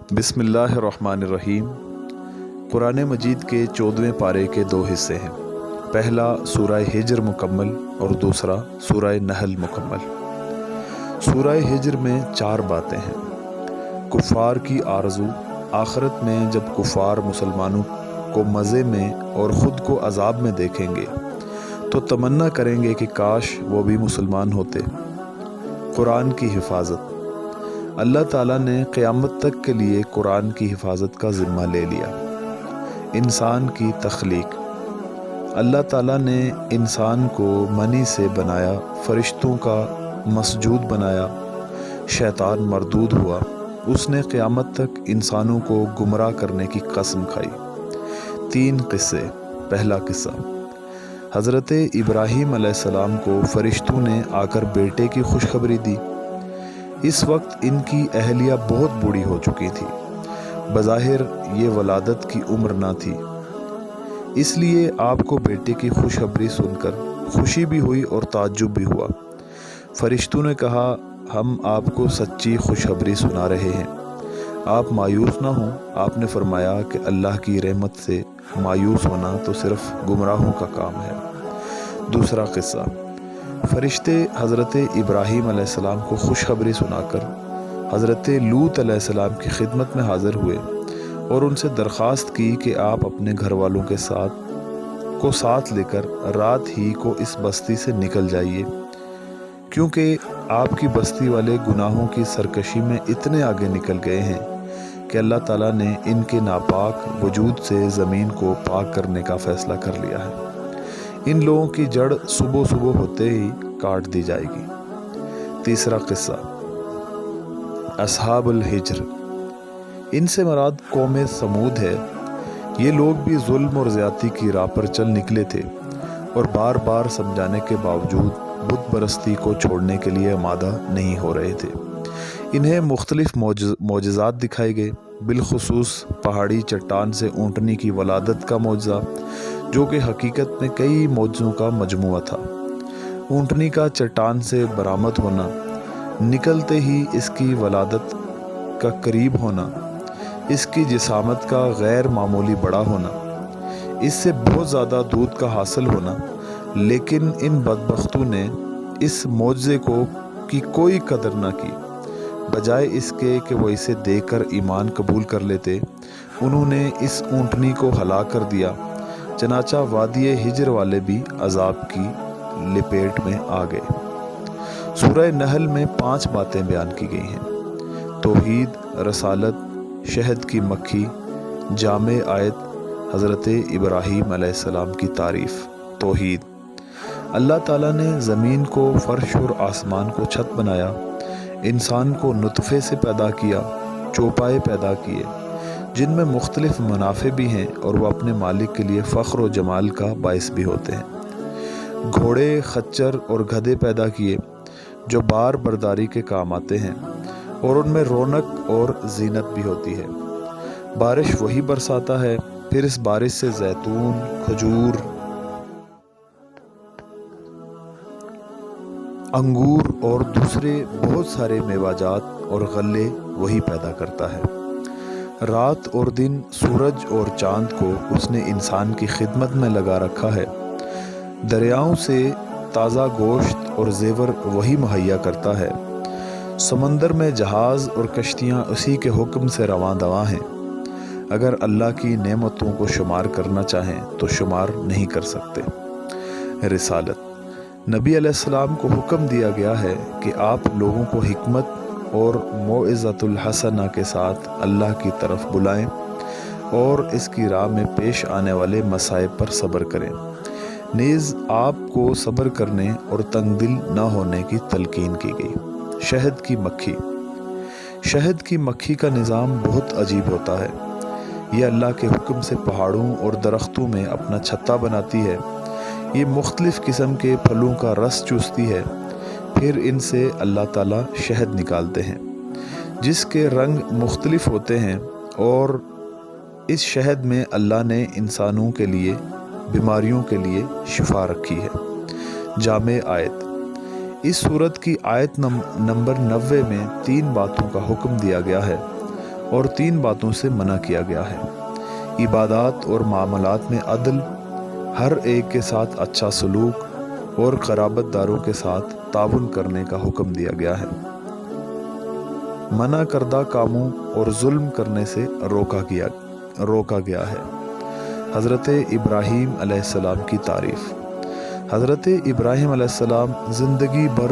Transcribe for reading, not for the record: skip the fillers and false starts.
बिस्मिल्लाहिर्रहमानिर्रहीम। कुरान मजीद के 14वें पारे के दो हिस्से हैं। पहला सूरह हिज्र मुकम्मल और दूसरा सूरह नहल मुकम्मल। सूरह हिज्र में 4 बातें हैं। कुफ़ार की आरज़ू, आखिरत में जब कुफ़ार मुसलमानों को मज़े में और ख़ुद को अज़ाब में देखेंगे तो तमन्ना करेंगे कि काश वो भी मुसलमान होते। कुरान की हिफाजत, अल्लाह ताला ने क़यामत तक के लिए कुरान की हिफाजत का ज़िम्मा ले लिया। इंसान की तख्लीक, अल्लाह ताला ने इंसान को मनी से बनाया, फरिश्तों का मसजूद बनाया, शैतान मरदूद हुआ, उसने क़यामत तक इंसानों को गुमराह करने की कसम खाई। 3 किस्से। पहला किस्सा, हज़रत इब्राहीम अलैहिस्सलाम को फरिश्तों ने आकर बेटे की खुशखबरी दी। इस वक्त इनकी अहलिया बहुत बूढ़ी हो चुकी थी, बज़ाहिर ये वलादत की उम्र ना थी, इसलिए आपको बेटे की खुशखबरी सुनकर खुशी भी हुई और ताज्जुब भी हुआ। फरिश्तों ने कहा, हम आपको सच्ची खुशखबरी सुना रहे हैं, आप मायूस ना हों। आपने फरमाया कि अल्लाह की रहमत से मायूस होना तो सिर्फ गुमराहों का काम है। दूसरा किस्सा, फरिश्ते हज़रत इब्राहीम अलैहिस्सलाम को खुशखबरी सुनाकर हज़रत लूत अलैहिस्सलाम की खिदमत में हाज़िर हुए और उनसे दरख्वास्त की कि आप अपने घर वालों के साथ लेकर रात ही को इस बस्ती से निकल जाइए, क्योंकि आपकी बस्ती वाले गुनाहों की सरकशी में इतने आगे निकल गए हैं कि अल्लाह ताला ने इनके नापाक वजूद से ज़मीन को पाक करने का फ़ैसला कर लिया है। इन लोगों की जड़ सुबह सुबह होते ही काट दी जाएगी। तीसरा किस्सा, अस्हाबुल हिज्र, इनसे मराद कौम समूद है। ये लोग भी जुल्म और ज़्यादती की राह पर चल निकले थे और बार बार समझाने के बावजूद बुत परस्ती को छोड़ने के लिए आमादा नहीं हो रहे थे। इन्हें मुख्तलिफ मोजज़ात दिखाए गए, बिलखुसूस पहाड़ी चट्टान से ऊँटनी की वलादत का मोजज़ा, जो कि हकीकत में कई मोजज़ों का मजमुआ था। ऊँटनी का चट्टान से बरामद होना, निकलते ही इसकी वलादत का करीब होना, इसकी जिसामत का गैर मामूली बड़ा होना, इससे बहुत ज़्यादा दूध का हासिल होना। लेकिन इन बदबख्तों ने इस मोजज़े की कोई कदर न की। बजाय इसके कि वो इसे देखकर ईमान कबूल कर लेते, उन्होंने इस ऊँटनी को हलाक कर दिया। चनाचा वादिये हिज्र वाले भी अजाब की लपेट में आ गए। सूरह नहल में 5 बातें बयान की गई हैं। तौहीद, रसालत, शहद की मक्खी, जामे आयत, हज़रत इब्राहीम अलैहिस्सलाम की तारीफ़। तौहीद, अल्लाह ताला ने ज़मीन को फ़र्श और आसमान को छत बनाया, इंसान को नुतफ़े से पैदा किया, चौपाए पैदा किए जिनमें मुख्तलिफ मुनाफे भी हैं और वह अपने मालिक के लिए फ़ख्र और जमाल का बाइस भी होते हैं। घोड़े, खच्चर और गधे पैदा किए जो बार बर्दारी के काम आते हैं और उनमें रौनक और जीनत भी होती है। बारिश वही बरसाता है, फिर इस बारिश से जैतून, खजूर, अंगूर और दूसरे बहुत सारे मेवाजात और गल्ले वही पैदा करता है। रात और दिन, सूरज और चाँद को उसने इंसान की खिदमत में लगा रखा है। दरियाओं से ताज़ा गोश्त और जेवर वही मुहैया करता है। समंदर में जहाज़ और कश्तियाँ उसी के हुक्म से रवां दवां हैं। अगर अल्लाह की नेमतों को शुमार करना चाहें तो शुमार नहीं कर सकते। रिसालत, नबी अलैहिस्सलाम को हुक्म दिया गया है कि आप लोगों को हिकमत और मौइज़तुल हसना के साथ अल्लाह की तरफ बुलाएं और इसकी राह में पेश आने वाले मसाइब पर सब्र करें। नीज़ आपको सब्र करने और तंगदिल न होने की तलकीन की गई। शहद की मक्खी, शहद की मक्खी का निज़ाम बहुत अजीब होता है। ये अल्लाह के हुक्म से पहाड़ों और दरख्तों में अपना छत्ता बनाती है। ये मुख्तलिफ़ किस्म के फलों का रस चूसती है, फिर इनसे अल्लाह ताला शहद निकालते हैं जिसके रंग मुख्तलिफ होते हैं और इस शहद में अल्लाह ने इंसानों के लिए बीमारियों के लिए शिफा रखी है। जामे आयत, इस सूरत की आयत नंबर 90 में 3 बातों का हुक्म दिया गया है اور 3 باتوں سے منع کیا گیا ہے۔ عبادات اور معاملات میں عدل، ہر ایک کے ساتھ اچھا سلوک اور قرابت داروں کے ساتھ تعاون کرنے کا حکم دیا گیا ہے۔ منع کردہ کاموں اور ظلم کرنے سے روکا گیا ہے۔ حضرت ابراہیم علیہ السلام کی تعریف۔ حضرت ابراہیم علیہ السلام زندگی بھر